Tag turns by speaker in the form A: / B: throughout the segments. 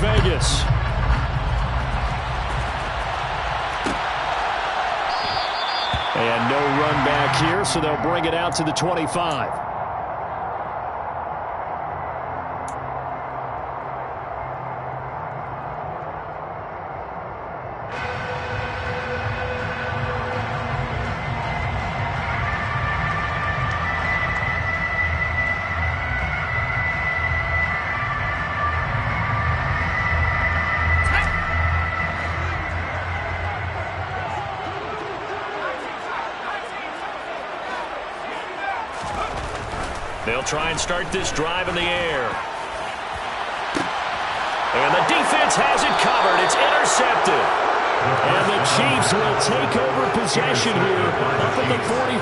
A: Vegas. And no run back here, so they'll bring it out to the 25. They'll try and start this drive in the air. And the defense has it covered. It's intercepted. And the Chiefs will take over possession here up at the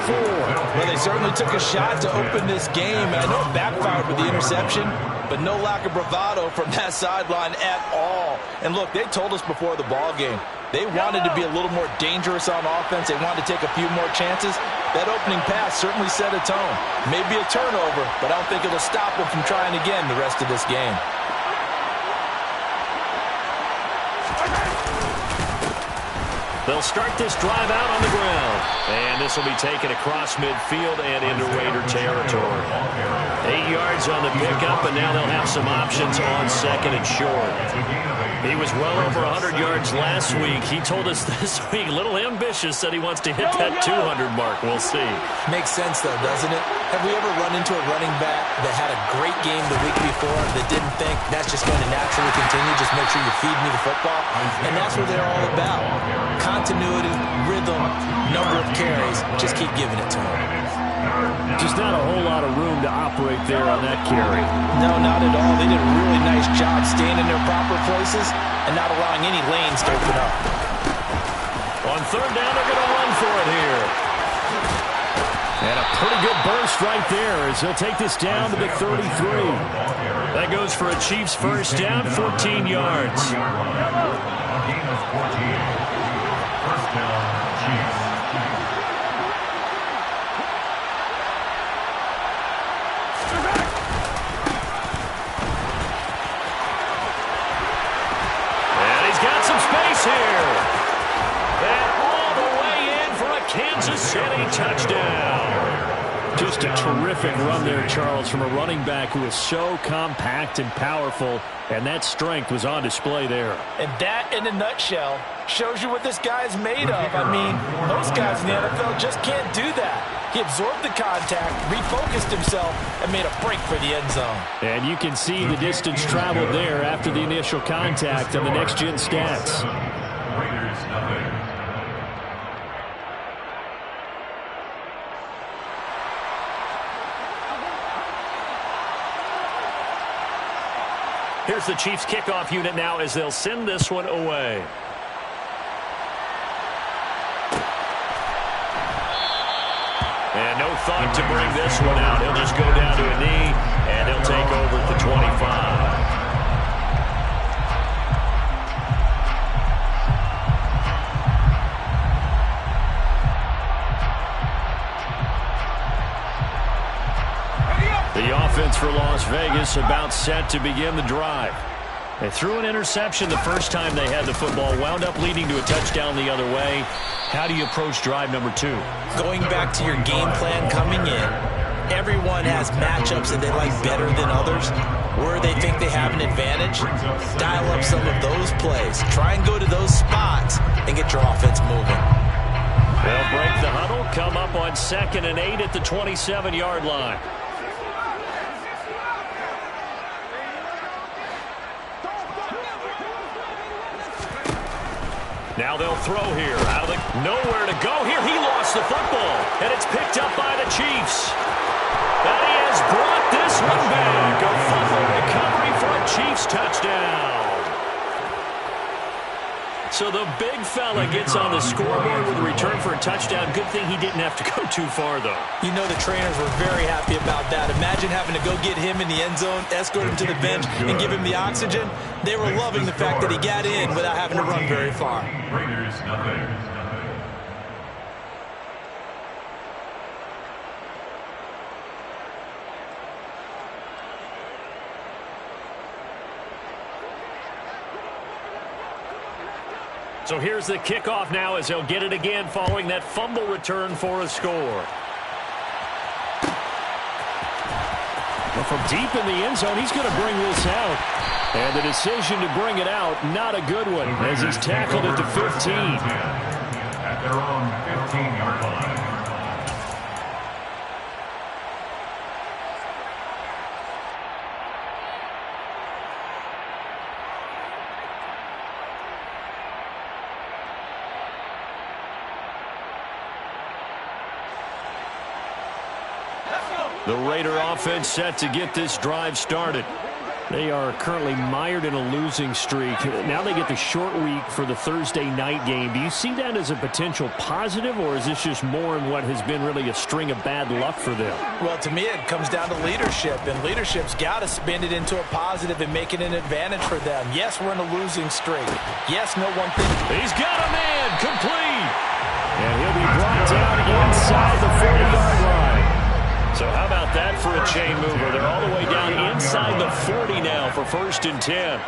A: 44.
B: Well, they certainly took a shot to open this game. And I know it backfired with the interception, but no lack of bravado from that sideline at all. And look, they told us before the ball game, they wanted to be a little more dangerous on offense. They wanted to take a few more chances. That opening pass certainly set a tone. Maybe a turnover, but I don't think it'll stop them from trying again the rest of this game.
A: They'll start this drive out on the ground. And this will be taken across midfield and into Raider territory. 8 yards on the pickup, and now they'll have some options on second and short. He was well over 100 yards last week. He told us this week, a little ambitious, said he wants to hit that 200 mark. We'll see.
B: Makes sense, though, doesn't it? Have we ever run into a running back that had a great game the week before that didn't think that's just going to naturally continue? Just make sure you feed me the football. And that's what they're all about. Continuity, rhythm, number of carries. Just keep giving it to them.
A: Just not a whole lot of room to operate there on that carry.
B: No, not at all. They did a really nice job staying in their proper places and not allowing any lanes to open up.
A: On third down, they're going to run for it here. And a pretty good burst right there as he'll take this down to the 33. That goes for a Chiefs first down, 14 yards.
C: Gain of 14. First down, Chiefs.
A: Space here. And all the way in for a Kansas City touchdown. Just a terrific run there, Charles, from a running back who is so compact and powerful, and that strength was on display there.
B: And that, in a nutshell, shows you what this guy's made of. I mean, most guys in the NFL just can't do that. He absorbed the contact, refocused himself, and made a break for the end zone.
A: And you can see the distance traveled there after the initial contact on the next-gen stats.
C: Raiders, nothing.
A: Here's the Chiefs kickoff unit now as they'll send this one away. And no thought to bring this one out. He'll just go down to a knee, and he'll take over at the 25. The offense for Las Vegas about set to begin the drive. They threw an interception the first time they had the football, wound up leading to a touchdown the other way. How do you approach drive number 2?
B: Going back to your game plan coming in, everyone has matchups that they like better than others, where they think they have an advantage. Dial up some of those plays. Try and go to those spots and get your offense moving.
A: They'll break the huddle, come up on 2nd and 8 at the 27-yard line. Now they'll throw here. Out of the nowhere to go here. He lost the football, and it's picked up by the Chiefs. And he has brought this one back. A fumble recovery for a Chiefs touchdown. So the big fella gets on the scoreboard with a return for a touchdown. Good thing he didn't have to go too far, though.
B: You know the trainers were very happy about that. Imagine having to go get him in the end zone, escort him to the bench, and give him the oxygen. They were loving the fact that he got in without having to run very far.
C: Raiders, nothing.
A: So here's the kickoff now as he'll get it again following that fumble return for a score. Well, from deep in the end zone, he's going to bring this out. And the decision to bring it out, not a good one, as he's tackled at the 15.
C: At their own 15-yard line.
A: The Raider offense set to get this drive started. They are currently mired in a losing streak. Now they get the short week for the Thursday night game. Do you see that as a potential positive, or is this just more in what has been really a string of bad luck for them?
B: Well, to me, it comes down to leadership, and leadership's got to spin it into a positive and make it an advantage for them. Yes, we're in a losing streak. Yes, no one thing.
A: He's got a man complete. And he'll be brought down inside the 40-yard line. So how about that for a chain mover? They're all the way down inside the 40 now for 1st and 10.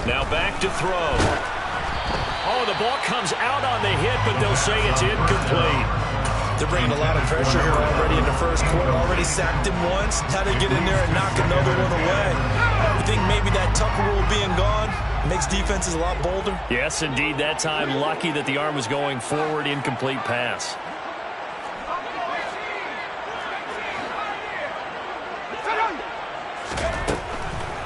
A: Now back to throw. Oh, the ball comes out on the hit, but they'll say it's incomplete.
B: They're bringing a lot of pressure here already in the first quarter. Already sacked him once. How to get in there and knock another one away. You think maybe that Tucker rule being gone makes defenses a lot bolder?
A: Yes, indeed. That time, lucky that the arm was going forward. Incomplete pass.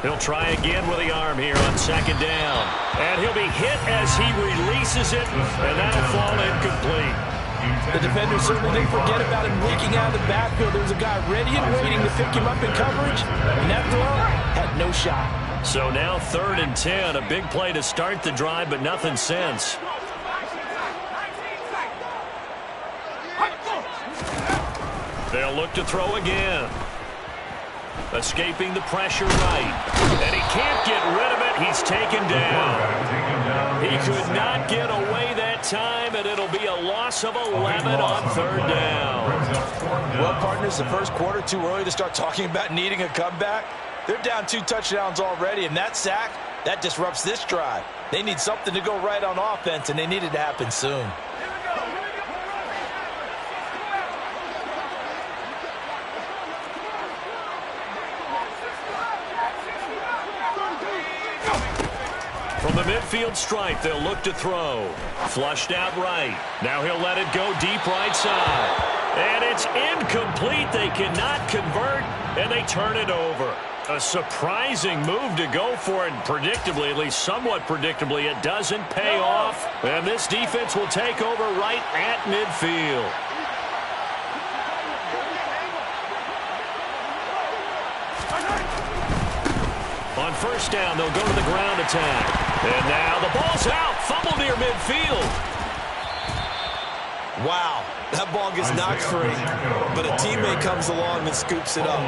A: He'll try again with the arm here on 2nd down. And he'll be hit as he releases it, and that'll fall incomplete.
B: The defender certainly didn't forget about him leaking out of the backfield. There was a guy ready and waiting to pick him up in coverage, and that throw had no shot.
A: So now 3rd and 10, a big play to start the drive, but nothing since. They'll look to throw again. Escaping the pressure right. And he can't get rid of it. He's taken down. He could not get away that time, and it'll be a loss of 11 on 3rd down.
B: Well, partners, the first quarter, too early to start talking about needing a comeback. They're down 2 touchdowns already, and that sack, that disrupts this drive. They need something to go right on offense, and they need it to happen soon.
A: From the midfield stripe, they'll look to throw. Flushed out right. Now he'll let it go deep right side. And it's incomplete. They cannot convert, and they turn it over. A surprising move to go for it. Predictably, at least somewhat predictably, it doesn't pay off. And this defense will take over right at midfield. On 1st down, they'll go to the ground attack. And now the ball's out. Fumble near midfield.
B: Wow, that ball gets knocked free, but a teammate comes along and scoops it up.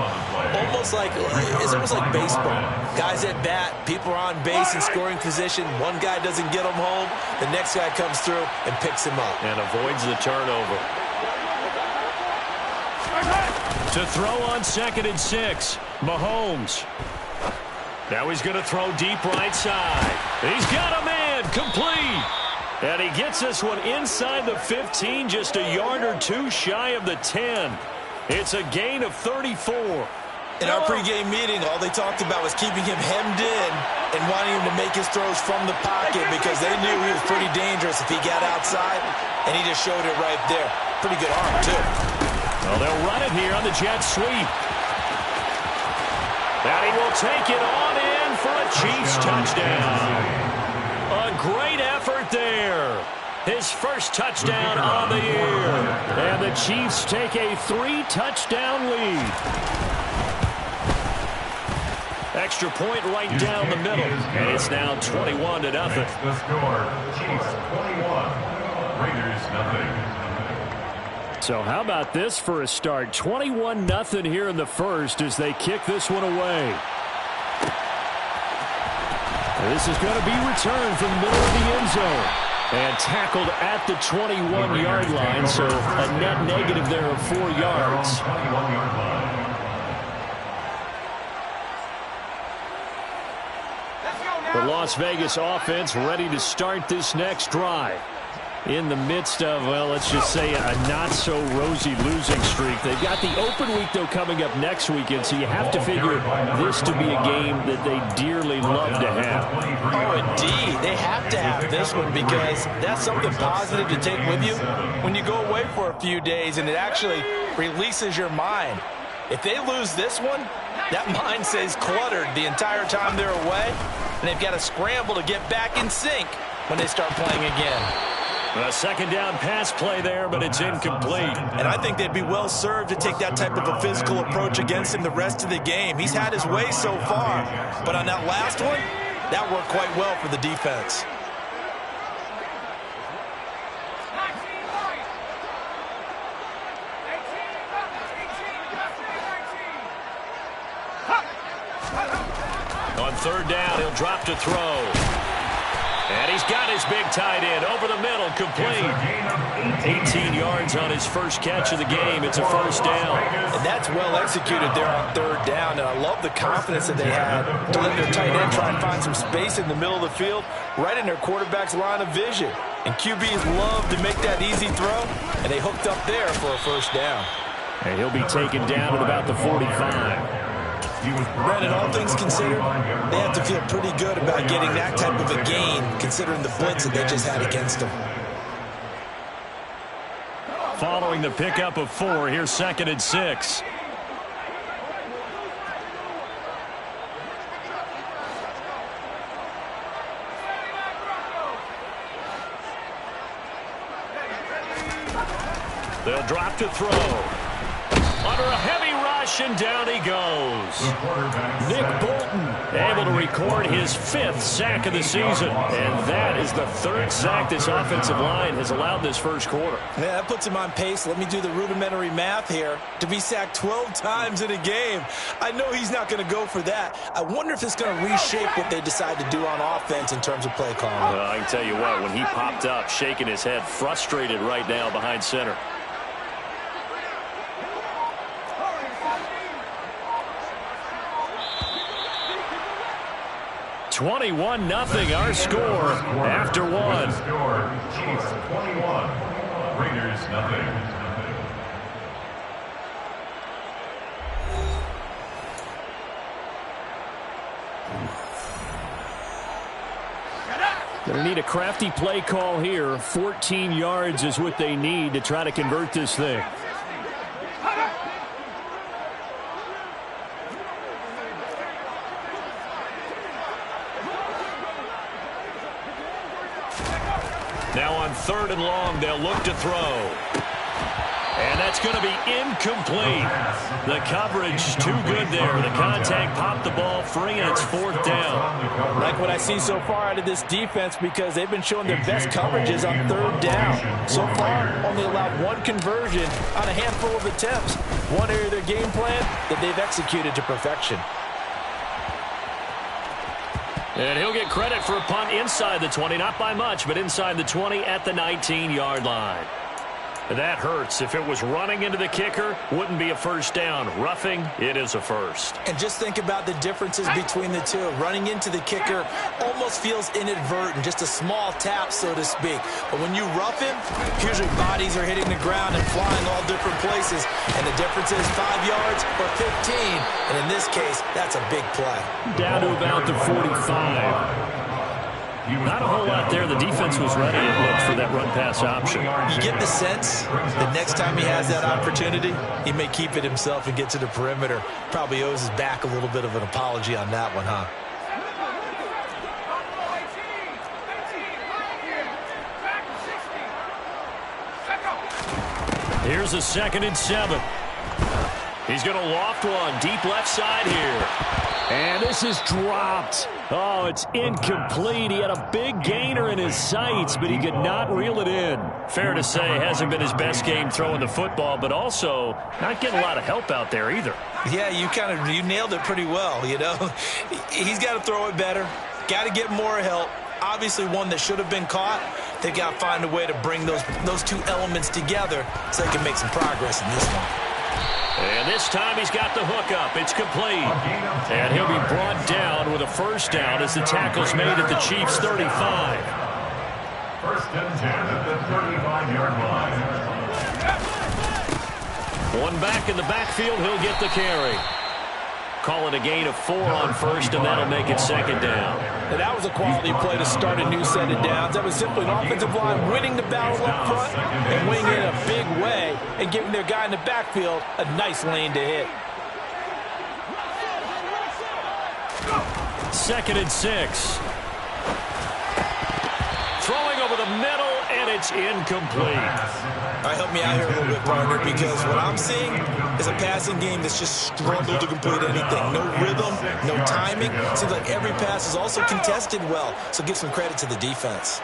B: It's almost like baseball. Guys at bat, people are on base in scoring position. One guy doesn't get him home. The next guy comes through and picks him up.
A: And avoids the turnover. To throw on 2nd and 6, Mahomes. Now he's going to throw deep right side. He's got a man, complete. And he gets this one inside the 15, just a yard or 2 shy of the 10. It's a gain of 34.
B: In our pregame meeting, all they talked about was keeping him hemmed in and wanting him to make his throws from the pocket because they knew he was pretty dangerous if he got outside, and he just showed it right there. Pretty good arm, too.
A: Well, they'll run it here on the jet sweep. And he will take it on in for a Chiefs touchdown. A great effort there. His first touchdown on the year. And the Chiefs take a 3-touchdown lead. Extra point right down the middle. And it's now 21-0.
C: The score, Chiefs 21, Raiders nothing.
A: So how about this for a start? 21-0 here in the first as they kick this one away. This is going to be returned from the middle of the end zone. And tackled at the 21-yard line, so a net negative there of 4 yards. The Las Vegas offense ready to start this next drive. In the midst of, well, let's just say a not-so-rosy losing streak. They've got the open week, though, coming up next weekend, so you have to figure this to be a game that they dearly love to have.
B: Oh, indeed. They have to have this one because that's something positive to take with you when you go away for a few days, and it actually releases your mind. If they lose this one, that mind stays cluttered the entire time they're away, and they've got to scramble to get back in sync when they start playing again.
A: A second down pass play there, but it's incomplete.
B: And I think they'd be well served to take that type of a physical approach against him the rest of the game. He's had his way so far, but on that last one, that worked quite well for the defense.
A: On third down, he'll drop to throw. And he's got his big tight end over the middle, complete. 18 yards on his first catch of the game. It's a first down.
B: And that's well executed there on third down. And I love the confidence that they had to let their tight end try and find some space in the middle of the field, right in their quarterback's line of vision. And QBs love to make that easy throw, and they hooked up there for a first down.
A: And he'll be taken down at about the 45.
B: Brandon, all things considered, they have to feel pretty good about getting that type of a gain, considering the blitz that they just had against them.
A: Following the pickup of 4, here's 2nd and 6. They'll drop to throw. Under a heavy rush, and down he goes. Nick Bolton able to record his 5th sack of the season. And that is the 3rd sack this offensive line has allowed this first quarter.
B: Yeah, that puts him on pace. Let me do the rudimentary math here. To be sacked 12 times in a game, I know he's not going to go for that. I wonder if it's going to reshape what they decide to do on offense in terms of play calling.
A: Well, I can tell you what, when he popped up, shaking his head, frustrated right now behind center. 21-0 our score after 1.
C: Chiefs 21, Raiders 0.
A: Going to need a crafty play call here. 14 yards is what they need to try to convert this thing. Now on 3rd and long, they'll look to throw. And that's going to be incomplete. The coverage too good there. The contact popped the ball free, and it's 4th down.
B: Like what I see so far out of this defense, because they've been showing their best coverages on 3rd down. So far, only allowed 1 conversion on a handful of attempts. One area of their game plan that they've executed to perfection.
A: And he'll get credit for a punt inside the 20, not by much, but inside the 20 at the 19-yard line. That hurts. If it was running into the kicker, wouldn't be a first down. Roughing, it is a first.
B: And just think about the differences between the two. Running into the kicker almost feels inadvertent, just a small tap, so to speak. But when you rough him, usually bodies are hitting the ground and flying all different places. And the difference is 5 yards or 15. And in this case, that's a big play.
A: Down to about the 45. Not a whole lot there. The defense was ready to look for that run-pass option.
B: You get the sense that next time he has that opportunity, he may keep it himself and get to the perimeter. Probably owes his back a little bit of an apology on that one, huh?
A: Here's a 2nd and 7. He's going to loft one deep left side here. And this is dropped. Oh, it's incomplete. He had a big gainer in his sights, but he could not reel it in. Fair to say, it hasn't been his best game throwing the football, but also not getting a lot of help out there either.
B: Yeah, you nailed it pretty well, you know. He's got to throw it better. Got to get more help. Obviously one that should have been caught. They got to find a way to bring those two elements together so they can make some progress in this one.
A: And this time he's got the hook up. It's complete. And he'll be brought down with a first down as the tackle's made at the Chiefs' 35.
C: First and 10 at the 35-yard line.
A: One back in the backfield, he'll get the carry. Call it a gain of 4 on first, and that'll make it second down.
B: And that was a quality play to start a new set of downs. That was simply an offensive line winning the battle up front and winning it in a big way and giving their guy in the backfield a nice lane to hit.
A: 2nd and 6. Throwing over the middle, and it's incomplete.
B: All right, help me out here a little bit, partner, because what I'm seeing is a passing game that's just struggled to complete anything. No rhythm, no timing. Seems like every pass is also contested well, so give some credit to the defense.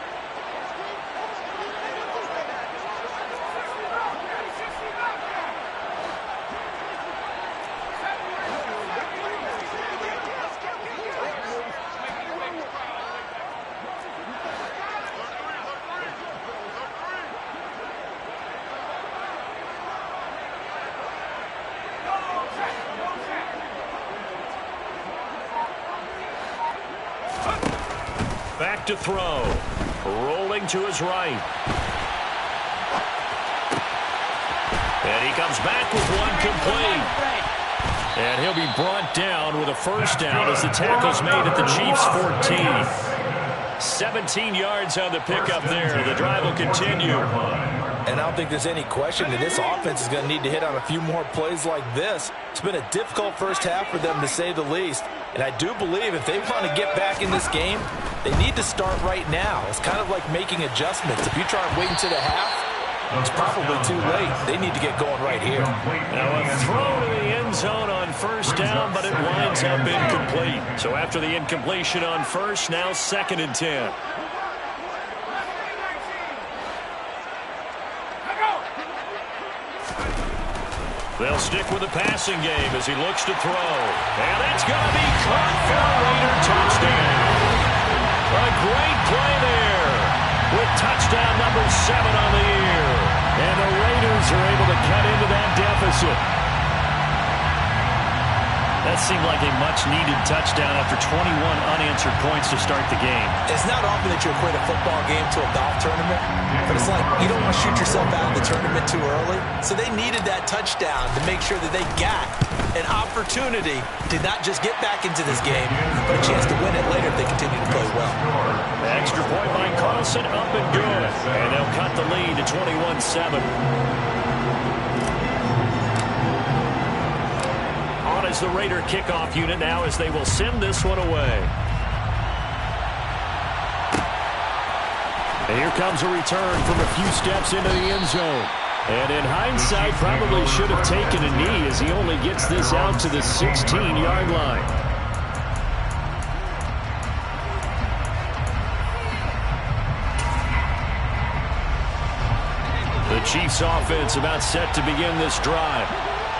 A: Back to throw. Rolling to his right. And he comes back with one complete. And he'll be brought down with a first down as the tackle's made at the Chiefs' 14. 17 yards on the pickup there. The drive will continue.
B: And I don't think there's any question that this offense is going to need to hit on a few more plays like this. It's been a difficult first half for them, to say the least. And I do believe if they want to get back in this game, they need to start right now. It's kind of like making adjustments. If you try and wait until the half, it's probably too late. They need to get going right here.
A: Now a throw to the end zone on first down, but it winds up incomplete. So after the incompletion on first, now 2nd and 10. They'll stick with the passing game as he looks to throw. And that's going to be caught for a Raider touchdown. A great play there with touchdown number 7 on the year. And the Raiders are able to cut into that deficit. That seemed like a much-needed touchdown after 21 unanswered points to start the game.
B: It's not often that you equate a football game to a golf tournament, but it's like you don't want to shoot yourself out of the tournament too early. So they needed that touchdown to make sure that they got an opportunity to not just get back into this game, but a chance to win it later if they continue to play well.
A: The extra point by Carlson, up and good. And they'll cut the lead to 21-7. As the Raider kickoff unit now as they will send this one away. And here comes a return from a few steps into the end zone. And in hindsight, probably should have taken a knee as he only gets this out to the 16-yard line. The Chiefs offense about set to begin this drive.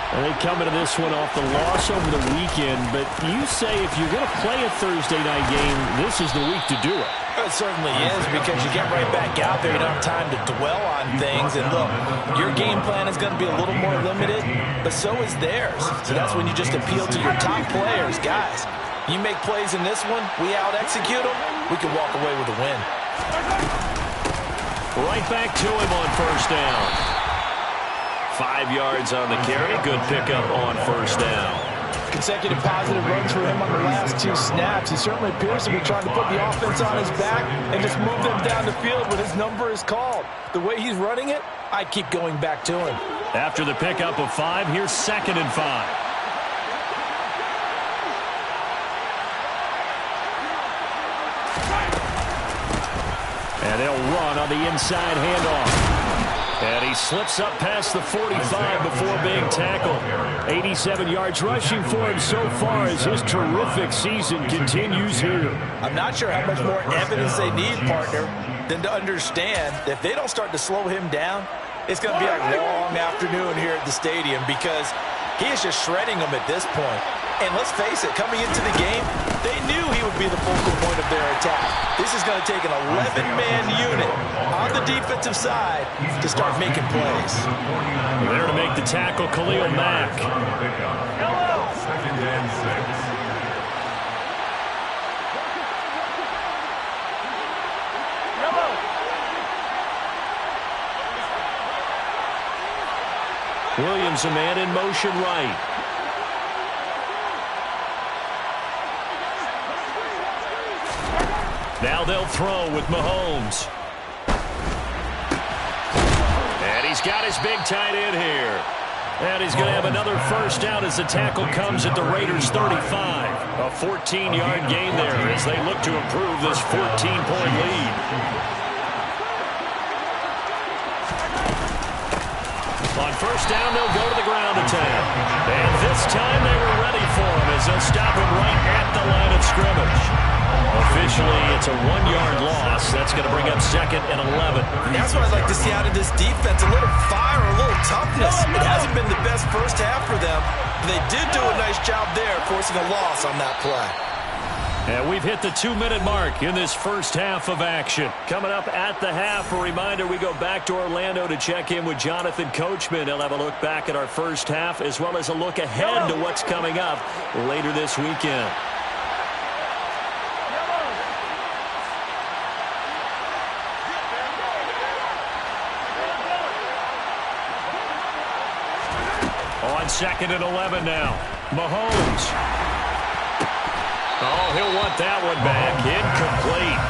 A: And they come into this one off the loss over the weekend, but you say if you're going to play a Thursday night game, this is the week to do it.
B: It certainly is, because you get right back out there. You don't have time to dwell on things. And look, your game plan is going to be a little more limited, but so is theirs. So that's when you just appeal to your top players. Guys, you make plays in this one, we out-execute them, we can walk away with a win.
A: Right back to him on first down. 5 yards on the carry. Good pickup on first down.
B: Consecutive positive runs for him on the last 2 snaps. He certainly appears to be trying to put the offense on his back and just move them down the field when his number is called. The way he's running it, I keep going back to him.
A: After the pickup of 5, here's 2nd and 5. And they'll run on the inside handoff. And he slips up past the 45 before being tackled. 87 yards rushing for him so far as his terrific season continues here.
B: I'm not sure how much more evidence they need, partner, than to understand that if they don't start to slow him down, it's going to be a long afternoon here at the stadium, because he is just shredding them at this point. And let's face it, coming into the game, they knew he would be the focal point of their attack. This is going to take an 11-man unit on the defensive side to start making plays.
A: There to make the tackle, Khalil Mack.
C: Second and 6.
A: Williams, a man in motion right. Now they'll throw with Mahomes. And he's got his big tight end here. And he's going to have another first down as the tackle comes at the Raiders' 35. A 14-yard gain there as they look to improve this 14-point lead. On first down, they'll go to the ground attack. And this time they were ready for him as they'll stop him right at the line of scrimmage. Officially, it's a 1-yard loss. That's going to bring up 2nd and 11.
B: That's what I'd like to see out of this defense. A little fire, a little toughness. It hasn't been the best first half for them. But they did do a nice job there, forcing a loss on that play.
A: And we've hit the 2-minute mark in this first half of action. Coming up at the half, a reminder, we go back to Orlando to check in with Jonathan Coachman. He'll have a look back at our first half as well as a look ahead to what's coming up later this weekend. On 2nd and 11 now. Mahomes. Oh, he'll want that one back. Incomplete.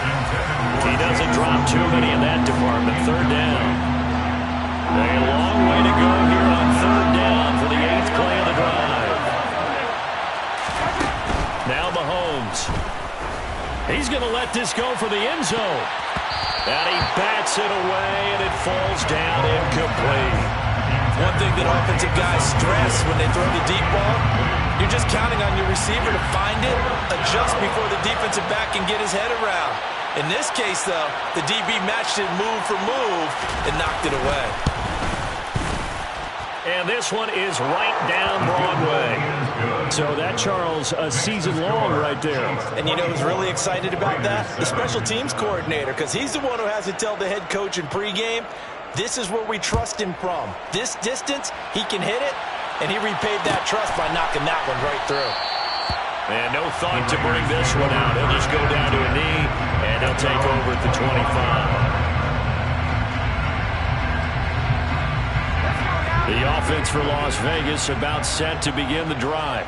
A: He doesn't drop too many in that department. 3rd down. A long way to go here on 3rd down for the 8th play of the drive. Now Mahomes. He's going to let this go for the end zone. And he bats it away, and it falls down incomplete.
B: One thing that offensive guys stress when they throw the deep ball, you're just counting on your receiver to find it, adjust before the defensive back can get his head around. In this case, though, the DB matched it move for move and knocked it away.
A: And this one is right down Broadway. So that, Charles, a season long right there.
B: And you know who's really excited about that? The special teams coordinator, because he's the one who has to tell the head coach in pregame, this is where we trust him from. This distance, he can hit it, and he repaid that trust by knocking that one right through.
A: And no thought to bring this one out. He'll just go down to a knee, and he'll take over at the 25. The offense for Las Vegas about set to begin the drive.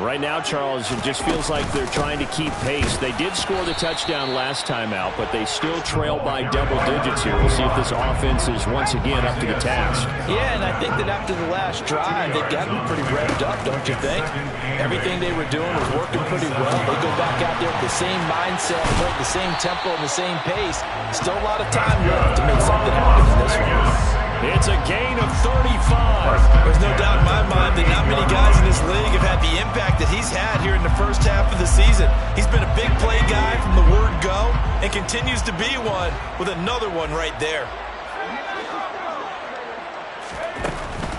D: Right now, Charles, it just feels like they're trying to keep pace. They did score the touchdown last time out, but they still trail by double digits here. We'll see if this offense is once again up to the task.
B: Yeah, and I think that after the last drive, they've got to be pretty revved up, don't you think? Everything they were doing was working pretty well. They go back out there with the same mindset, the same tempo, and the same pace. Still a lot of time left to make something happen in this one.
A: It's a gain of 35.
B: There's no doubt in my mind that not many guys in this league have had the impact that he's had here in the first half of the season. He's been a big play guy from the word go and continues to be one with another one right there.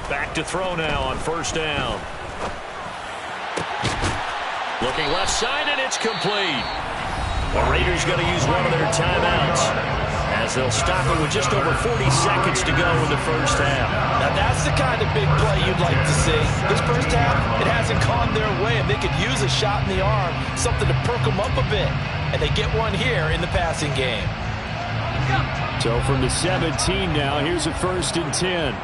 A: Back to throw now on first down. Looking left side, and it's complete. The Raiders going to use one of their timeouts as they'll stop it with just over 40 seconds to go in the first half.
B: Now that's the kind of big play you'd like to see. This first half, it hasn't gone their way, and they could use a shot in the arm, something to perk them up a bit. And they get one here in the passing game.
D: So from the 17 now, here's a 1st and 10.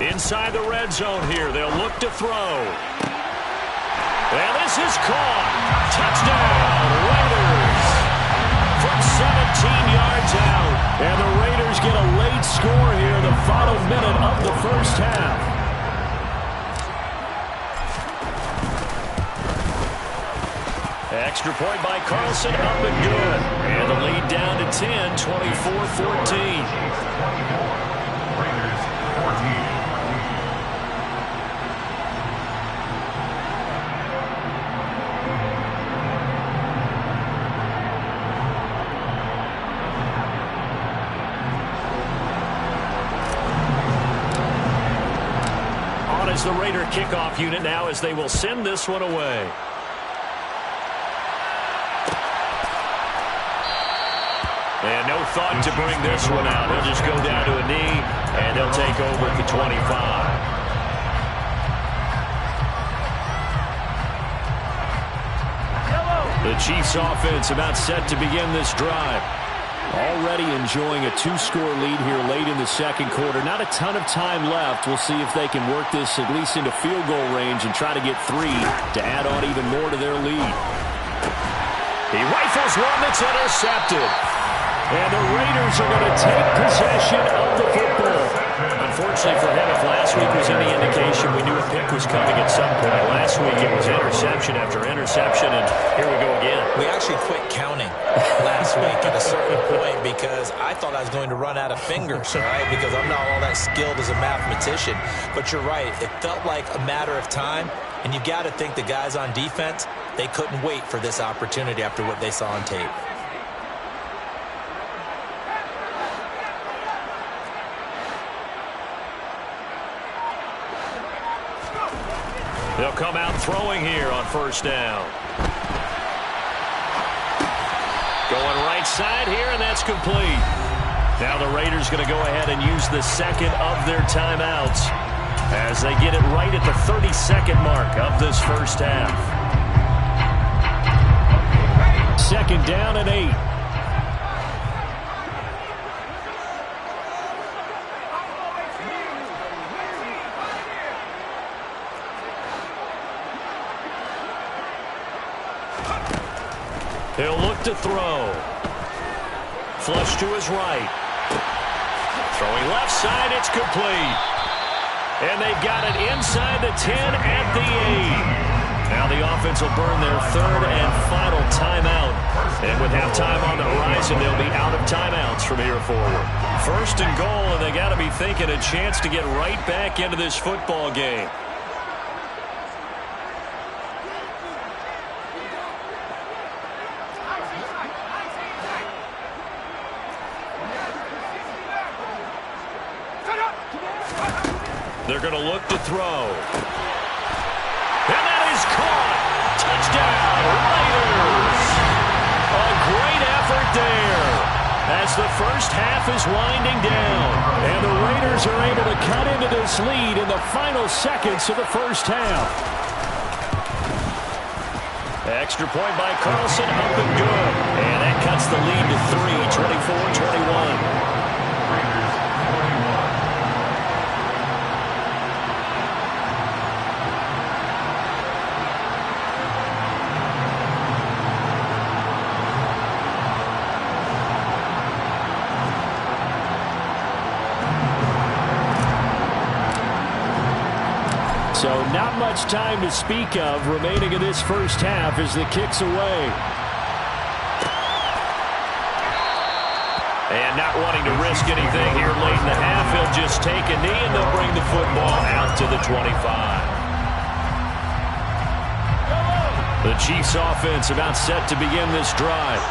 A: Inside the red zone here, they'll look to throw. And this is caught. Touchdown, Raiders. From 17 yards out. And the Raiders get a late score here in the final minute of the first half. Extra point by Carlson, up and good. And the lead down to 10, 24-14.
C: Raiders 14.
A: comes the Raider kickoff unit now as they will send this one away. And no thought to bring this one out. He'll just go down to a knee, and they'll take over at the 25. The Chiefs offense about set to begin this drive. Already enjoying a 2-score lead here late in the second quarter. Not a ton of time left. We'll see if they can work this at least into field goal range and try to get 3 to add on even more to their lead. He rifles one that's intercepted. And the Raiders are going to take possession of the football. Unfortunately for him, if last week was any indication, we knew a pick was coming at some point. Last week it was interception after interception, and here we go again.
B: We actually quit counting last week at a certain point because I thought I was going to run out of fingers, right? Because I'm not all that skilled as a mathematician. But you're right. It felt like a matter of time, and you've got to think the guys on defense, they couldn't wait for this opportunity after what they saw on tape.
A: They'll come out throwing here on first down. Going right side here, and that's complete. Now the Raiders going to go ahead and use the second of their timeouts as they get it right at the 32nd mark of this first half. Second down and 8. He'll look to throw. Flush to his right. Throwing left side, it's complete. And they've got it inside the 10 at the 8. Now the offense will burn their third and final timeout. And with halftime on the horizon, they'll be out of timeouts from here forward. First and goal, and they got to be thinking a chance to get right back into this football game. They're going to look to throw. And that is caught. Touchdown, Raiders. A great effort there as the first half is winding down. And the Raiders are able to cut into this lead in the final seconds of the first half. Extra point by Carlson, up and good. And that cuts the lead to 3, 24-21. So not much time to speak of remaining in this first half as the kick's away. And not wanting to risk anything here late in the half, he'll just take a knee and they'll bring the football out to the 25. The Chiefs offense about set to begin this drive.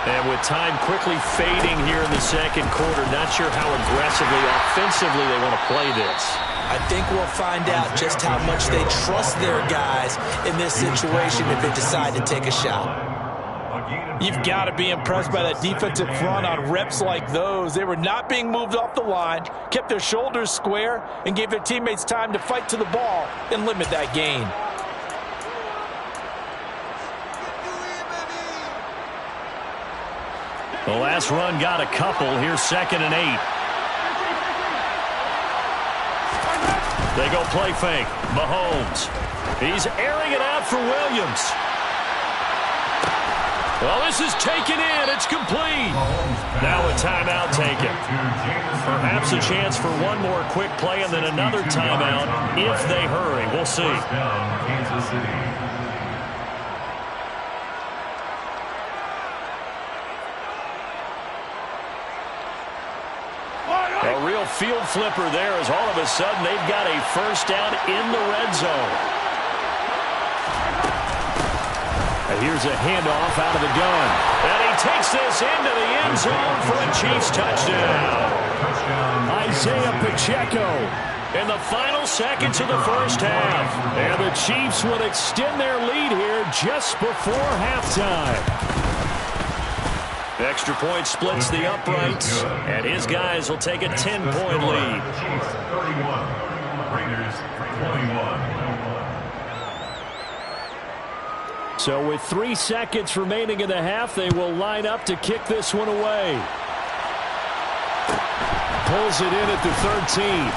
A: And with time quickly fading here in the second quarter, not sure how aggressively, offensively they want to play this.
B: I think we'll find out just how much they trust their guys in this situation if they decide to take a shot. You've got to be impressed by that defensive front on reps like those. They were not being moved off the line, kept their shoulders square, and gave their teammates time to fight to the ball and limit that gain.
A: The last run got a couple. Here's second and 8. They go play fake. Mahomes. He's airing it out for Williams. Well, this is taken in. It's complete. Now a timeout taken. Perhaps a chance for one more quick play and then another timeout if they hurry. We'll see.
C: Kansas City.
A: A real field flipper there as all of a sudden they've got a first down in the red zone. And here's a handoff out of the gun. And he takes this into the end zone for a Chiefs touchdown. Isaiah Pacheco in the final seconds of the first half.
D: And the Chiefs will extend their lead here just before halftime.
A: Extra point splits the uprights, and his guys will take a 10-point lead.
C: Chiefs 31, Raiders 21.
D: So with 3 seconds remaining in the half, they will line up to kick this one away. Pulls it in at the 13.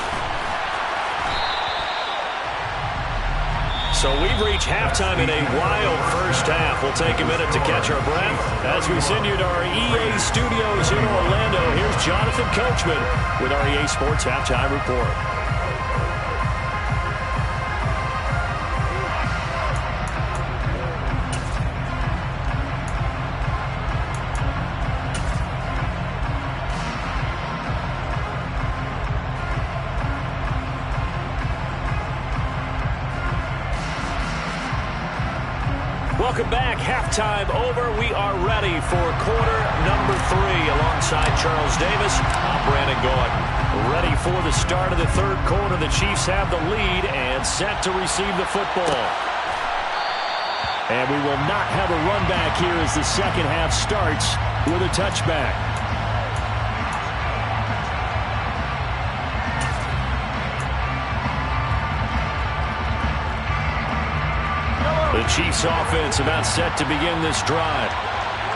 A: So we've reached halftime in a wild first half. We'll take a minute to catch our breath as we send you to our EA studios in Orlando. Here's Jonathan Coachman with our EA Sports Halftime Report. Welcome back. Halftime over. We are ready for quarter number 3. Alongside Charles Davis, I'm Brandon Gaudin. Ready for the start of the third quarter. The Chiefs have the lead and set to receive the football.
D: And we will not have a run back here as the second half starts with a touchback.
A: The Chiefs offense about set to begin this drive.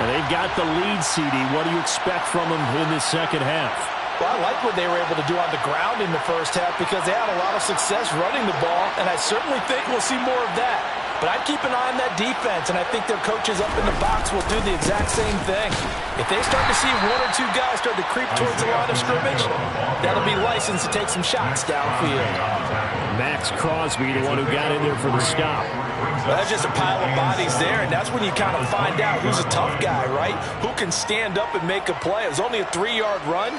D: And they've got the lead, CD. What do you expect from them in this second half?
B: Well, I like what they were able to do on the ground in the first half because they had a lot of success running the ball, and I certainly think we'll see more of that. But I'd keep an eye on that defense, and I think their coaches up in the box will do the exact same thing. If they start to see 1 or 2 guys start to creep towards the line of scrimmage, that'll be licensed to take some shots downfield.
D: Max Crosby, the one who got in there for the stop.
B: Well, that's just a pile of bodies there, and that's when you kind of find out who's a tough guy, right? Who can stand up and make a play. It was only a 3-yard run,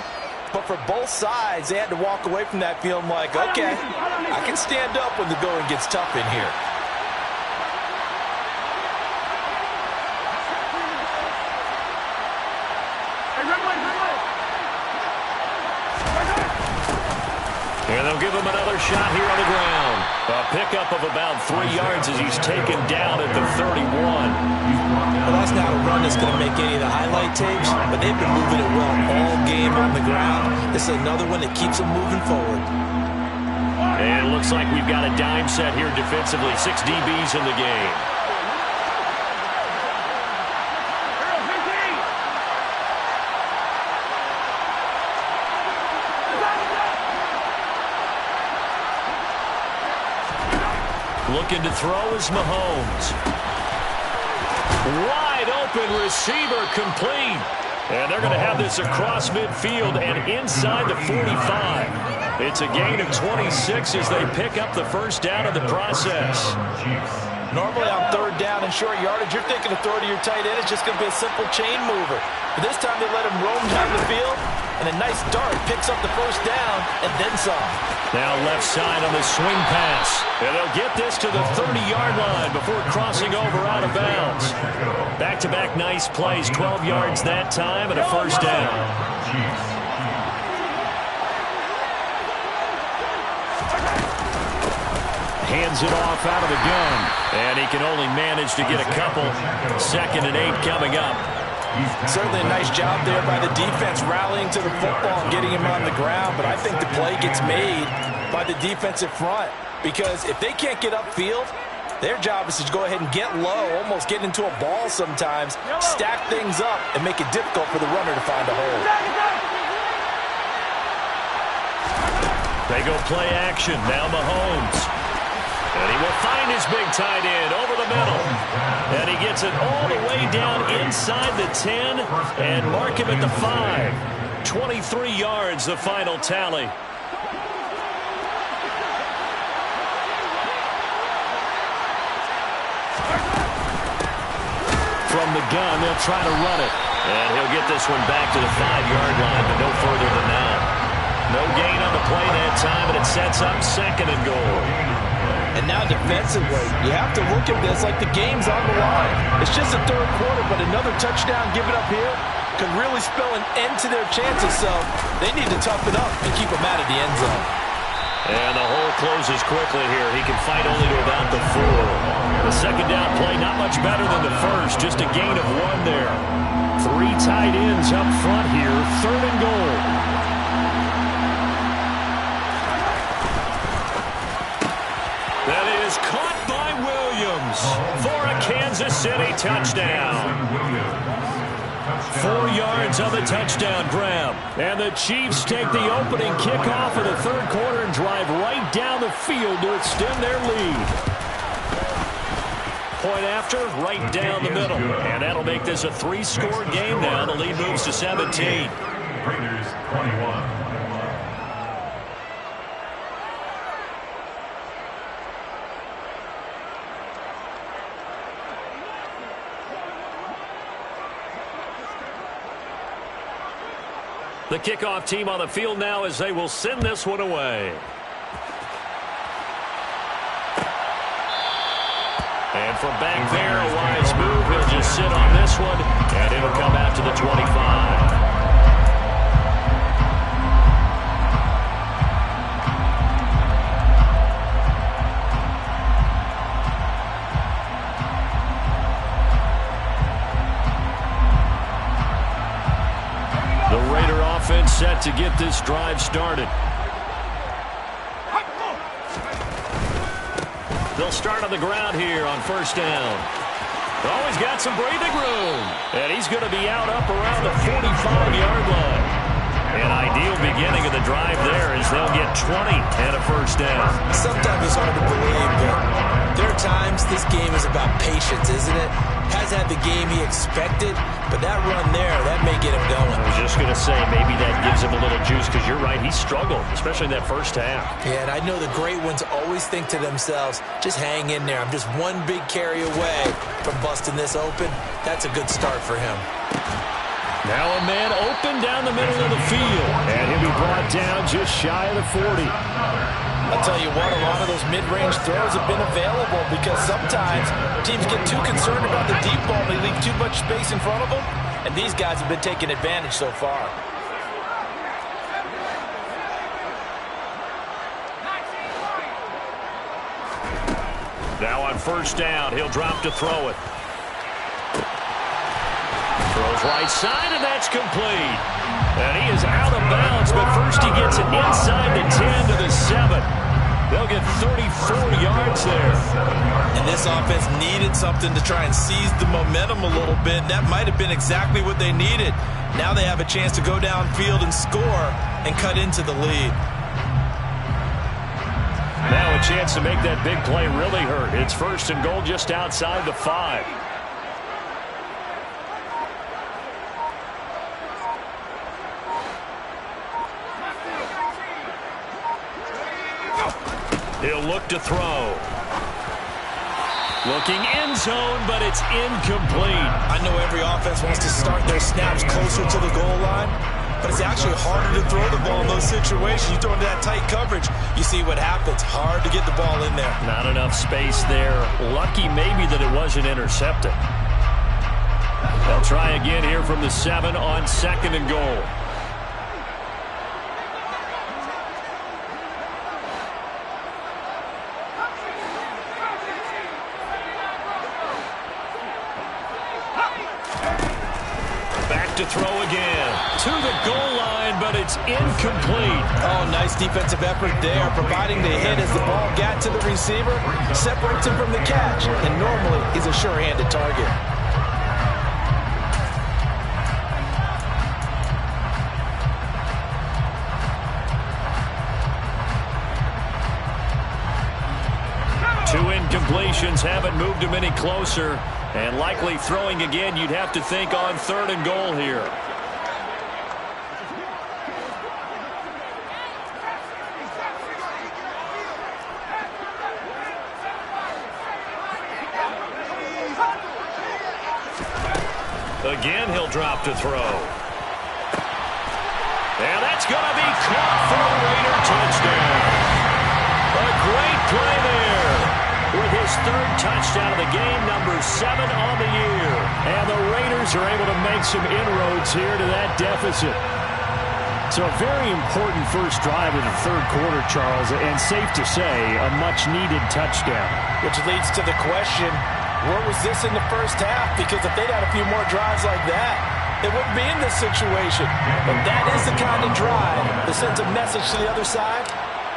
B: but for both sides, they had to walk away from that feeling like, okay, I can stand up when the going gets tough in here.
A: And they'll give him another shot here on the ground. A pickup of about 3 yards as he's taken down at the 31.
B: Well, that's not a run that's going to make any of the highlight tapes, but they've been moving it well all game on the ground. This is another one that keeps them moving forward.
A: And it looks like we've got a dime set here defensively. 6 DBs in the game. Looking to throw is Mahomes. Wide open receiver complete. And they're going to have this across midfield and inside the 45. It's a gain of 26 as they pick up the first down in the process.
B: Normally on third down and short yardage, you're thinking of throw to your tight end. It's just going to be a simple chain mover. But this time they let him roam down the field, and a nice dart picks up the first down and then some.
A: Now left side on the swing pass. And they'll get this to the 30-yard line before crossing over out of bounds. Back-to-back nice plays, 12 yards that time and a first down. Hands it off out of the gun. And he can only manage to get a couple. 2nd and 8 coming up.
B: Certainly a nice job there by the defense rallying to the football and getting him on the ground. But I think the play gets made by the defensive front. Because if they can't get upfield, their job is to go ahead and get low, almost get into a ball sometimes, stack things up, and make it difficult for the runner to find a hole.
A: They go play action. Now Mahomes. And he will find his big tight end over the middle. And he gets it all the way down inside the 10 and mark him at the 5. 23 yards, the final tally.
D: From the gun, they'll try to run it.
A: And he'll get this one back to the 5-yard line, but no further than that. No gain on the play that time, and it sets up 2nd and goal.
B: And now defensively, you have to look at this like the game's on the line. It's just the third quarter, but another touchdown given up here could really spell an end to their chances, so they need to tough it up and keep them out of the end zone.
A: And the hole closes quickly here. He can fight only to about the 4. The second down play, not much better than the first. Just a gain of 1 there. 3 tight ends up front here. 3rd and goal. That is caught by Williams for a Kansas City touchdown. 4 yards on the touchdown grab. And the Chiefs take the opening kickoff of the 3rd quarter and drive right down the field to extend their lead. Point after, right down the middle. And that'll make this a 3-score game now. The lead moves to 17.
C: Raiders 21.
A: The kickoff team on the field now as they will send this one away. And from back there, a wise move. He'll just sit on this one, and it'll come out to the 25. Offense set to get this drive started. They'll start on the ground here on 1st down. Oh, he's got some breathing room. And he's going to be out up around the 45-yard line. An ideal beginning of the drive there as they'll get 20 and a 1st down.
B: Sometimes it's hard to believe, but there are times this game is about patience, isn't it? Has had the game he expected, but that run there, that may get him going.
A: I was just going to say, maybe that gives him a little juice, because you're right, he struggled, especially in that 1st half.
B: Yeah, and I know the great ones always think to themselves, just hang in there. I'm just one big carry away from busting this open. That's a good start for him.
A: Now a man open down the middle of the field, and he'll be brought down just shy of the 40.
B: I'll tell you what, a lot of those mid-range throws have been available because sometimes teams get too concerned about the deep ball and they leave too much space in front of them, and these guys have been taking advantage so far.
A: Now on 1st down, he'll drop to throw it. Throws right side, and that's complete. And he is out of bounds, but first he gets it inside the 10 to the 7. They'll get 34 yards there.
B: And this offense needed something to try and seize the momentum a little bit. That might have been exactly what they needed. Now they have a chance to go downfield and score and cut into the lead.
A: Now a chance to make that big play really hurt. It's 1st and goal just outside the 5. He'll look to throw. Looking end zone, but it's incomplete.
B: I know every offense wants to start their snaps closer to the goal line, but it's actually harder to throw the ball in those situations. You throw into that tight coverage, you see what happens. Hard to get the ball in there.
A: Not enough space there. Lucky maybe that it wasn't intercepted. They'll try again here from the 7 on 2nd and goal. To throw again to the goal line, but it's incomplete.
B: Oh, nice defensive effort there, providing the hit as the ball got to the receiver, separates him from the catch, and normally he's a sure-handed target.
A: Two incompletions haven't moved him any closer. And likely throwing again, you'd have to think on 3rd and goal here. Again, he'll drop to throw. And that's going to be caught for a Raider touchdown. A great play there. With his 3rd touchdown of the game, number 7 on the year. And the Raiders are able to make some inroads here to that deficit.
D: So a very important first drive of the third quarter, Charles, and safe to say, a much-needed touchdown.
B: Which leads to the question, where was this in the first half? Because if they'd had a few more drives like that, they wouldn't be in this situation. But that is the kind of drive that sends a message to the other side.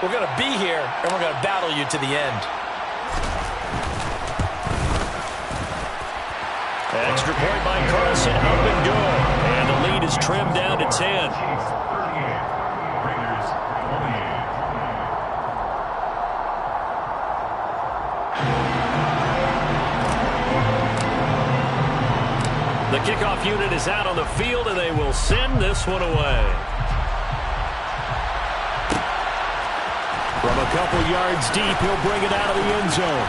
B: We're going to be here, and we're going to battle you to the end.
A: Extra point by Carson, up and good. And the lead is trimmed down to 10. The kickoff unit is out on the field, and they will send this one away.
D: From a couple yards deep, he'll bring it out of the end zone.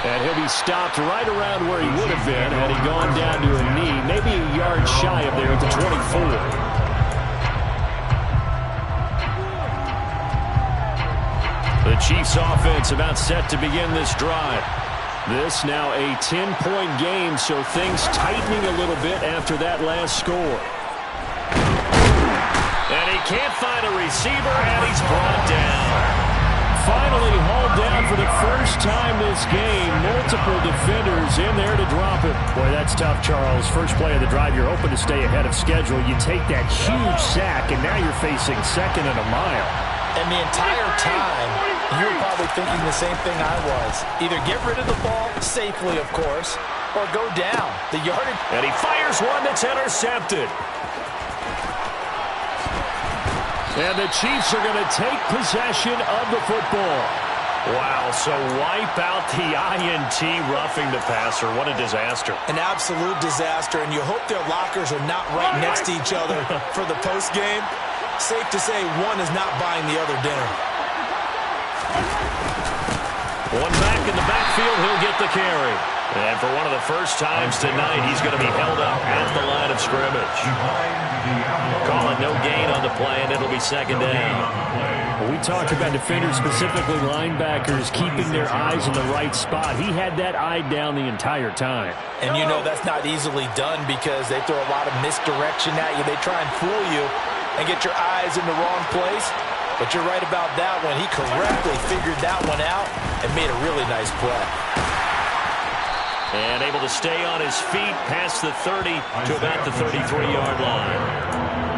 D: And he'll be stopped right around where he would have been had he gone down to a knee, maybe a yard shy of there at the 24. The Chiefs offense about set to begin this drive. This now a 10-point game, so things tightening a little bit after that last score.
A: And he can't find a receiver, and he's brought down.
D: Finally hauled down for the first time this game. Multiple defenders in there to drop it. Boy, that's tough, Charles. First play of the drive, you're hoping to stay ahead of schedule. You take that huge sack, and now you're facing second and a mile.
B: And the entire time, you were probably thinking the same thing I was. Either get rid of the ball, safely, of course, or go down. The yardage.
A: And he fires one that's intercepted.
D: And the Chiefs are going to take possession of the football.
A: Wow, so wipe out the INT roughing the passer. What a disaster.
B: An absolute disaster, and you hope their lockers are not right next to each other for the postgame. Safe to say one is not buying the other dinner.
A: One back in the backfield, he'll get the carry. And for one of the first times tonight, he's going to be held up at the line of scrimmage. Call it no gain on the play, and it'll be second down.
D: We talked about defenders, specifically linebackers, keeping their eyes in the right spot. He had that eye down the entire time.
B: And you know that's not easily done because they throw a lot of misdirection at you. They try and fool you and get your eyes in the wrong place. But you're right about that one. He correctly figured that one out and made a really nice play.
A: And able to stay on his feet past the 30 to about the 33-yard line.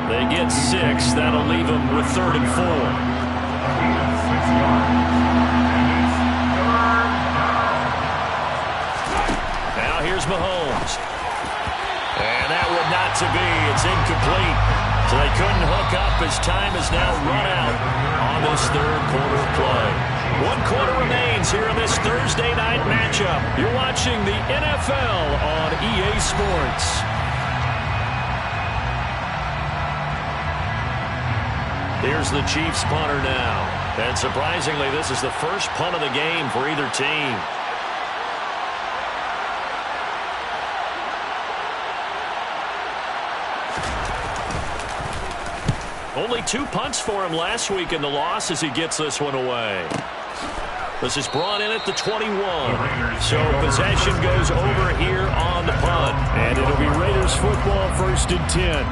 A: They get 6. That'll leave them with 3rd and 4. Now here's Mahomes. And that would not to be. It's incomplete. So they couldn't hook up as time has now run out on this third quarter of play. 1 quarter remains here in this Thursday night matchup. You're watching the NFL on EA Sports. Here's the Chiefs punter now. And surprisingly, this is the first punt of the game for either team. Only 2 punts for him last week in the loss as he gets this one away. This is brought in at the 21. So possession goes over here on the punt.
D: And it'll be Raiders football, 1st and 10.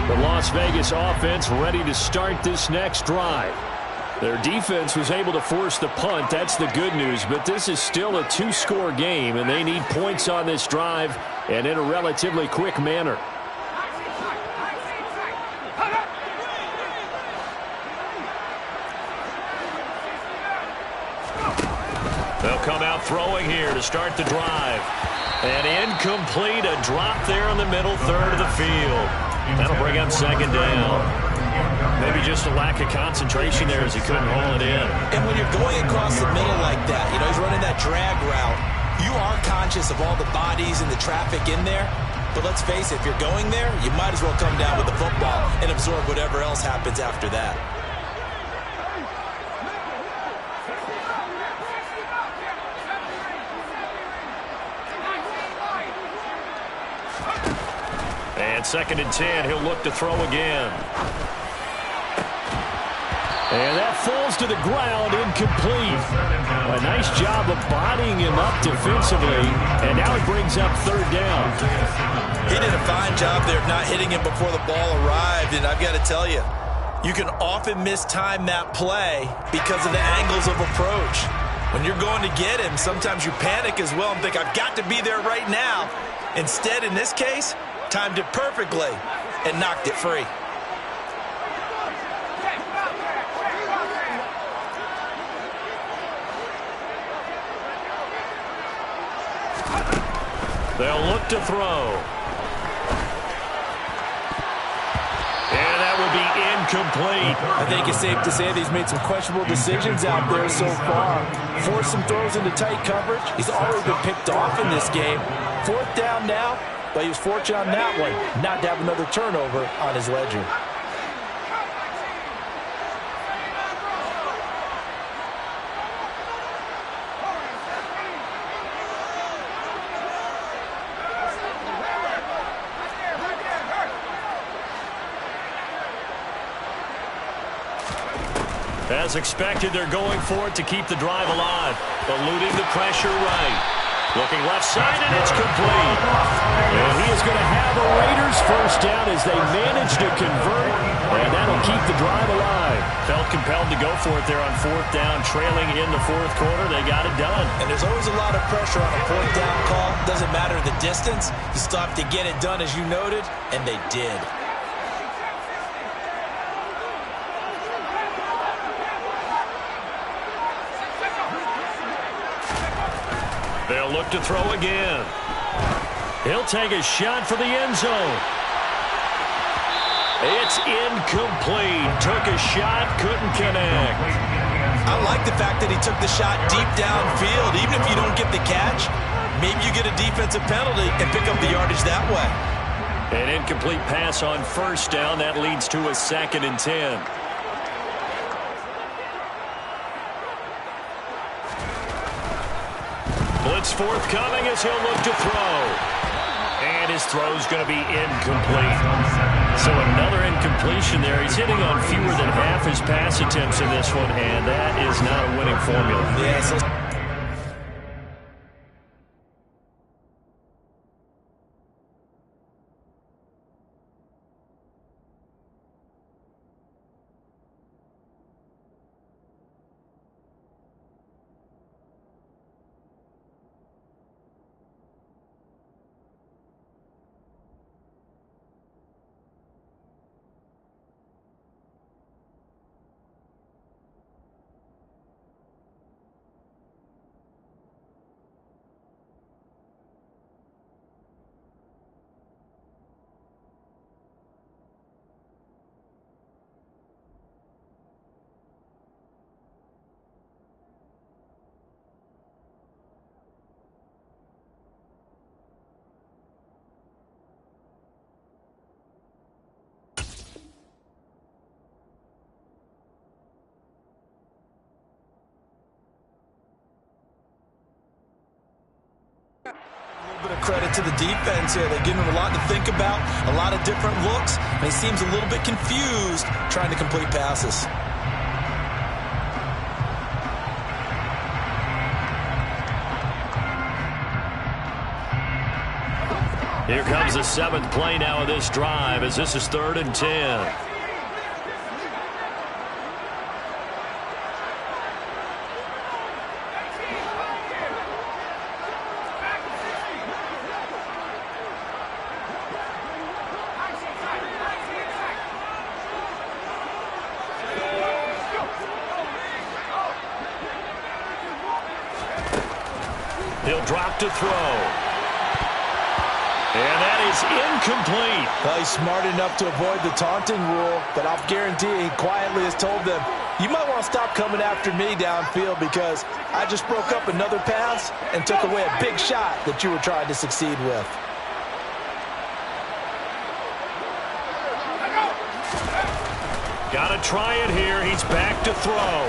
D: The Las Vegas offense ready to start this next drive. Their defense was able to force the punt. That's the good news. But this is still a 2-score game, and they need points on this drive and in a relatively quick manner.
A: They'll come out throwing here to start the drive. And incomplete, a drop there in the middle third of the field. That'll bring up second down. Maybe just a lack of concentration there as he couldn't haul it in.
B: And when you're going across the middle like that, you know, he's running that drag route, you are conscious of all the bodies and the traffic in there. But let's face it, if you're going there, you might as well come down with the football and absorb whatever else happens after that.
A: And 2nd and 10, he'll look to throw again.
D: And that falls to the ground, incomplete. A nice job of bodying him up defensively, and now it brings up third down.
B: He did a fine job there of not hitting him before the ball arrived, and I've got to tell you, you can often mistime that play because of the angles of approach. When you're going to get him, sometimes you panic as well and think, I've got to be there right now. Instead, in this case, timed it perfectly and knocked it free.
D: They'll look to throw. And that would be incomplete.
B: I think it's safe to say that he's made some questionable decisions out there so far. Forced some throws into tight coverage. He's already been picked off in this game. Fourth down now, but he was fortunate on that one not to have another turnover on his ledger.
D: As expected, they're going for it to keep the drive alive. Eluding the pressure right. Looking left side, and it's complete. And he is going to have the Raiders first down as they manage to convert, and that'll keep the drive alive.
A: Felt compelled to go for it there on fourth down, trailing in the fourth quarter. They got it done.
B: And there's always a lot of pressure on a fourth down call. Doesn't matter the distance. You still have to get it done, as you noted, and they did.
D: They'll look to throw again. He'll take a shot for the end zone. It's incomplete. Took a shot, couldn't connect.
B: I like the fact that he took the shot deep downfield. Even if you don't get the catch, maybe you get a defensive penalty and pick up the yardage that way.
D: An incomplete pass on first down. That leads to a 2nd and 10. Blitz forthcoming as he'll look to throw. And his throw's going to be incomplete. So another incompletion there. He's hitting on fewer than half his pass attempts in this one, and that is not a winning formula.
B: Yes. Credit to the defense here. They're giving him a lot to think about, a lot of different looks, and he seems a little bit confused trying to complete passes.
D: Here comes the 7th play now of this drive as this is 3rd and 10. He'll drop to throw. And that is incomplete.
B: Well, he's smart enough to avoid the taunting rule, but I'll guarantee he quietly has told them, you might want to stop coming after me downfield because I just broke up another pass and took away a big shot that you were trying to succeed with.
D: Got to try it here. He's back to throw.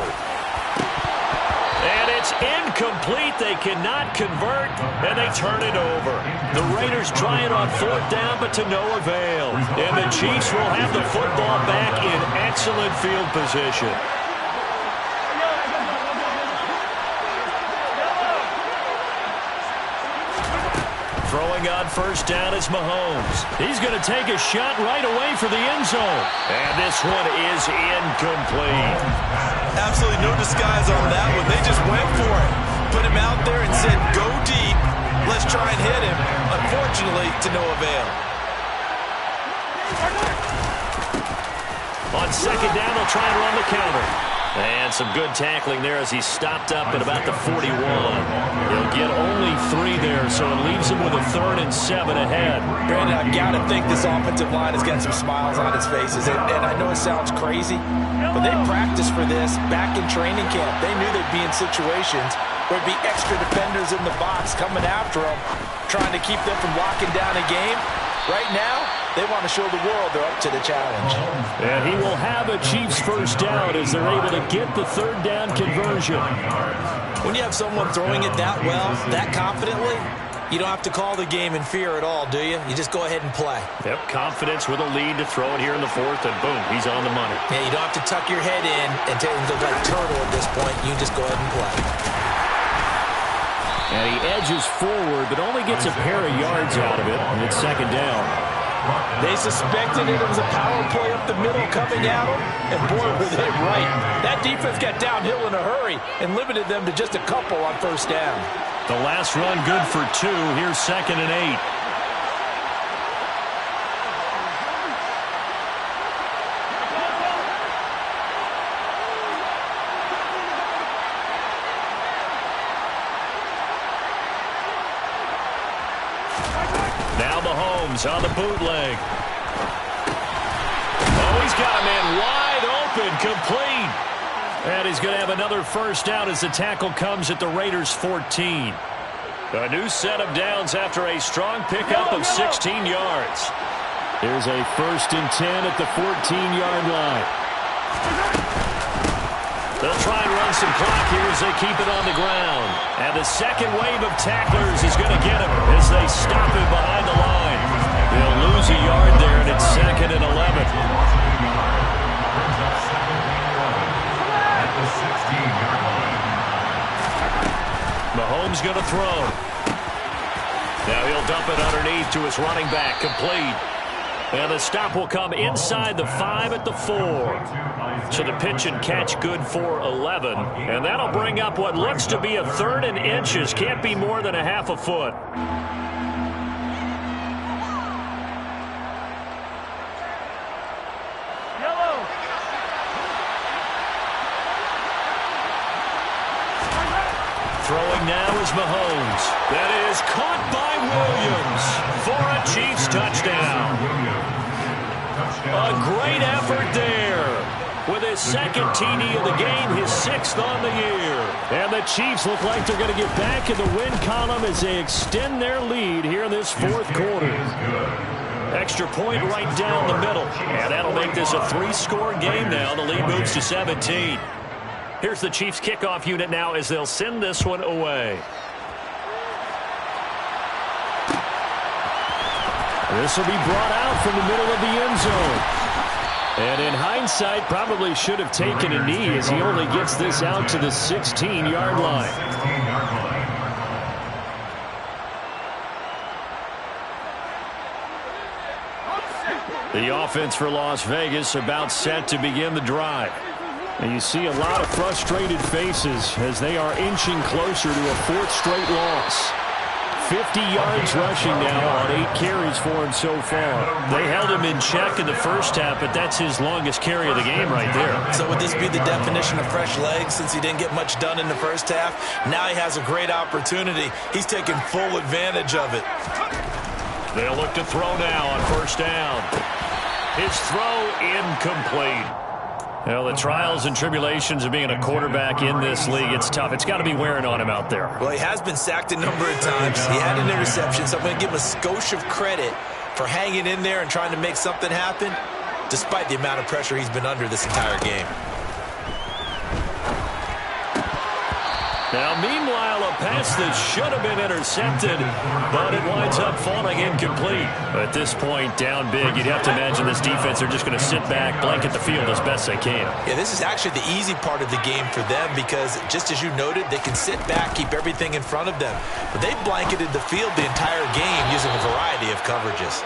D: And it's incomplete. They cannot convert, and they turn it over. The Raiders try it on 4th down, but to no avail. And the Chiefs will have the football back in excellent field position. throwing on first down is Mahomes. He's going to take a shot right away for the end zone. And this one is incomplete.
B: Absolutely no disguise on that one. They just went for it. Put him out there and said, go deep. Let's try and hit him. Unfortunately, to no avail.
D: On second down, they'll try and run the counter. And some good tackling there as he stopped up at about the 41. He'll get only 3 there, so it leaves him with a 3rd and 7 ahead.
B: Brandon, I've got to think this offensive line has got some smiles on its faces. And I know it sounds crazy, but they practiced for this back in training camp. They knew they'd be in situations where there'd be extra defenders in the box coming after them, trying to keep them from locking down a game. Right now, they want to show the world they're up to the challenge.
D: And he will have a Chiefs first down as they're able to get the 3rd down conversion.
B: When you have someone throwing it that well, that confidently, you don't have to call the game in fear at all, do you? You just go ahead and play.
D: Yep, confidence with a lead to throw it here in the 4th, and boom, he's on the money.
B: Yeah, you don't have to tuck your head in and look like a turtle at this point. You just go ahead and play.
D: And he edges forward, but only gets a pair of yards out of it, and it's 2nd down.
B: They suspected it was a power play up the middle coming at them, and boy, were they right. That defense got downhill in a hurry and limited them to just a couple on first down.
D: The last run good for 2. Here's 2nd and 8. On the bootleg. Oh, he's got a man wide open, complete. And he's going to have another first down as the tackle comes at the Raiders' 14. A new set of downs after a strong pickup of 16 yards. Here's a 1st and 10 at the 14-yard line. They'll try and run some clock here as they keep it on the ground. And the second wave of tacklers is going to get him as they stop him behind the line. They'll lose a yard there, and it's 2nd and 11. Mahomes going to throw. Now he'll dump it underneath to his running back, complete. And the stop will come inside the 5 at the 4. So the pitch and catch good for 11. And that'll bring up what looks to be a 3rd and inches. Can't be more than a half a foot. Throwing now is Mahomes. That is caught by Williams for a Chiefs touchdown. A great effort there. With his 2nd TD of the game, his 6th on the year. And the Chiefs look like they're going to get back in the win column as they extend their lead here in this 4th quarter. Extra point right down the middle. And that'll make this a 3-score game now. The lead moves to 17. Here's the Chiefs kickoff unit now as they'll send this one away. This will be brought out from the middle of the end zone. And in hindsight, probably should have taken a knee as he only gets this out to the 16-yard line. The offense for Las Vegas about set to begin the drive. And you see a lot of frustrated faces as they are inching closer to a 4th straight loss. 50 yards rushing now on 8 carries for him so far. They held him in check in the first half, but that's his longest carry of the game right there.
B: So would this be the definition of fresh legs since he didn't get much done in the first half? Now he has a great opportunity. He's taking full advantage of it.
D: They'll look to throw now on first down. His throw incomplete. Well, the trials and tribulations of being a quarterback in this league, it's tough. It's got to be wearing on him out there.
B: Well, he has been sacked a number of times. He had an interception, so I'm going to give him a skosh of credit for hanging in there and trying to make something happen, despite the amount of pressure he's been under this entire game.
D: Now, meanwhile, a pass that should have been intercepted, but it winds up falling incomplete. At this point, down big, you'd have to imagine this defense are just going to sit back, blanket the field as best they can.
B: Yeah, this is actually the easy part of the game for them because, just as you noted, they can sit back, keep everything in front of them. But they blanketed the field the entire game using a variety of coverages.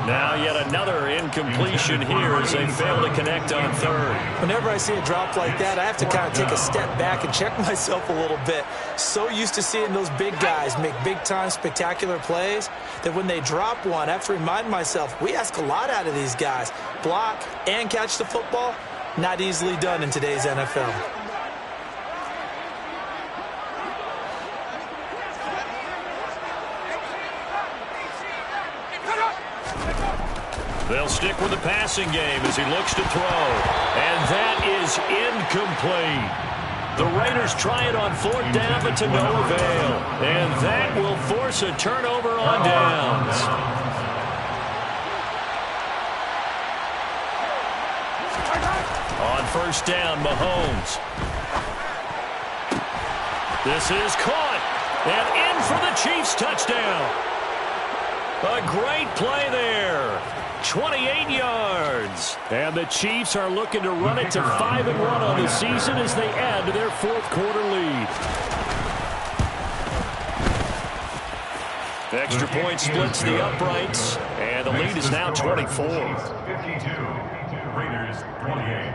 D: Now yet another incompletion here as they fail to connect on third.
E: Whenever I see a drop like that, I have to kind of take a step back and check myself a little bit. So used to seeing those big guys make big-time spectacular plays that when they drop one, I have to remind myself, we ask a lot out of these guys. Block and catch the football, not easily done in today's NFL.
D: They'll stick with the passing game as he looks to throw. And that is incomplete. The Raiders try it on fourth down, but to no avail. And that will force a turnover on downs. On first down, Mahomes. This is caught. And in for the Chiefs touchdown. A great play there. 28 yards. And the Chiefs are looking to run it to 5-1 on the season as they add to their fourth quarter lead. Extra point splits the uprights, and the lead is now 24.
C: 52, Raiders 28.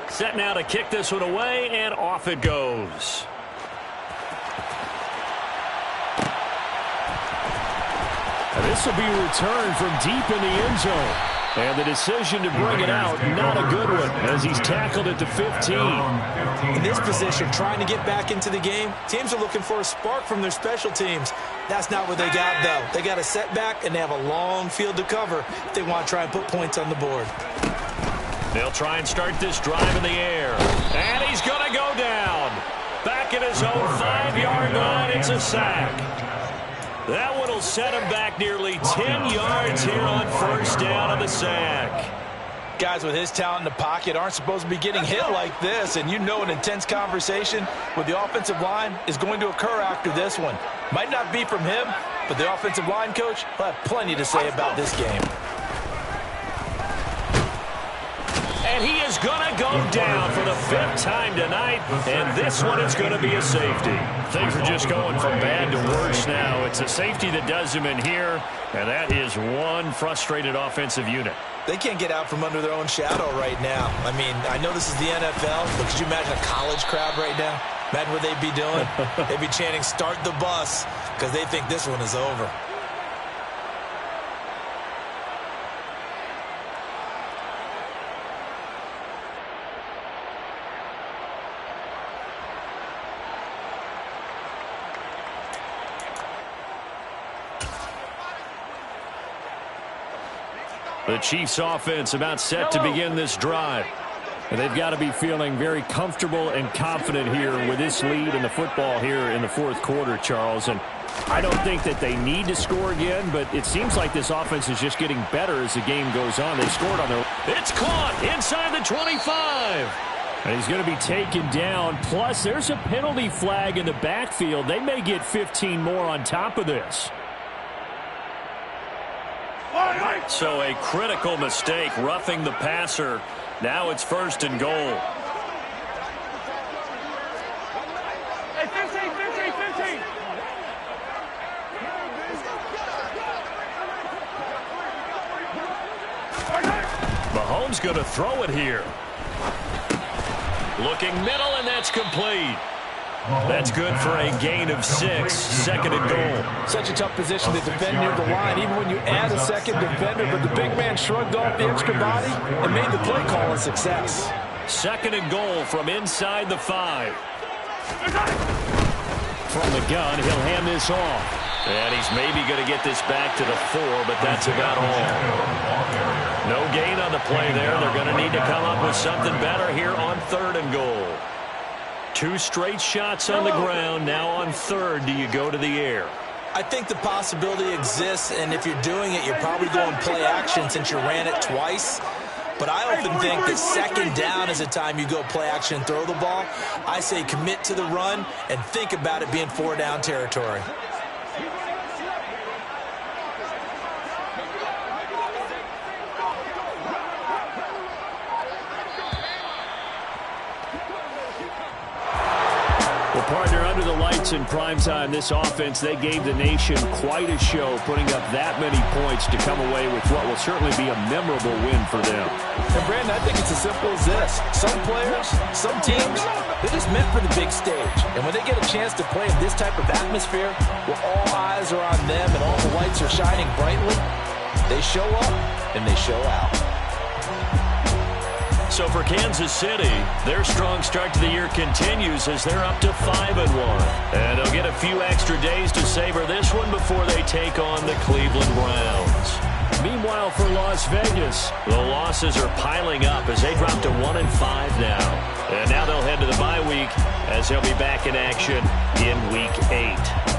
D: Set now to kick this one away, and off it goes. This will be returned from deep in the end zone. And the decision to bring it out, not a good one, as he's tackled it to 15.
E: In this position, trying to get back into the game, teams are looking for a spark from their special teams. That's not what they got, though. They got a setback, and they have a long field to cover if they want to try and put points on the board.
D: They'll try and start this drive in the air. And he's going to go down. Back at his own 5-yard line, it's a sack. That one will set him back nearly 10 yards here on first down on the sack.
B: Guys with his talent in the pocket aren't supposed to be getting hit like this, and you know an intense conversation with the offensive line is going to occur after this one. Might not be from him, but the offensive line coach will have plenty to say about this game.
D: And he is going to go down for the 5th time tonight, and this one is going to be a safety. Things are just going from bad to worse now. It's a safety that does him in here, and that is one frustrated offensive unit.
B: They can't get out from under their own shadow right now. I mean, I know this is the NFL, but could you imagine a college crowd right now? Imagine what they'd be doing. They'd be chanting, "Start the bus," because they think this one is over.
D: The Chiefs offense about set to begin this drive. And they've got to be feeling very comfortable and confident here with this lead in the football here in the fourth quarter, Charles. And I don't think that they need to score again, but it seems like this offense is just getting better as the game goes on. They scored on their... It's caught inside the 25. And he's going to be taken down. Plus, there's a penalty flag in the backfield. They may get 15 more on top of this. So a critical mistake, roughing the passer. Now it's 1st and goal.
F: Hey, 15.
D: Mahomes going to throw it here. Looking middle, and that's complete. That's good for a gain of 6, 2nd and goal.
E: Such a tough position to defend near the line, even when you add a second defender, but the big man shrugged off the extra body and made the play call a success.
D: 2nd and goal from inside the 5. From the gun, he'll hand this off. And he's maybe going to get this back to the 4, but that's about all. No gain on the play there. They're going to need to come up with something better here on 3rd and goal. 2 straight shots on the ground. Now on 3rd, do you go to the air?
B: I think the possibility exists, and if you're doing it, you're probably going play action since you ran it twice. But I often think that second down is a time you go play action and throw the ball. I say commit to the run and think about it being 4-down territory.
D: Well, partner, under the lights in primetime, this offense, they gave the nation quite a show, putting up that many points to come away with what will certainly be a memorable win for them.
B: And, Brandon, I think it's as simple as this. Some players, some teams, they're just meant for the big stage. And when they get a chance to play in this type of atmosphere, where all eyes are on them and all the lights are shining brightly, they show up and they show out.
A: So for Kansas City, their strong start to the year continues as they're up to 5-1. And they'll get a few extra days to savor this one before they take on the Cleveland Browns.
D: Meanwhile, for Las Vegas,
A: the losses are piling up as they drop to 1-5 now. And now they'll head to the bye week as they'll be back in action in Week 8.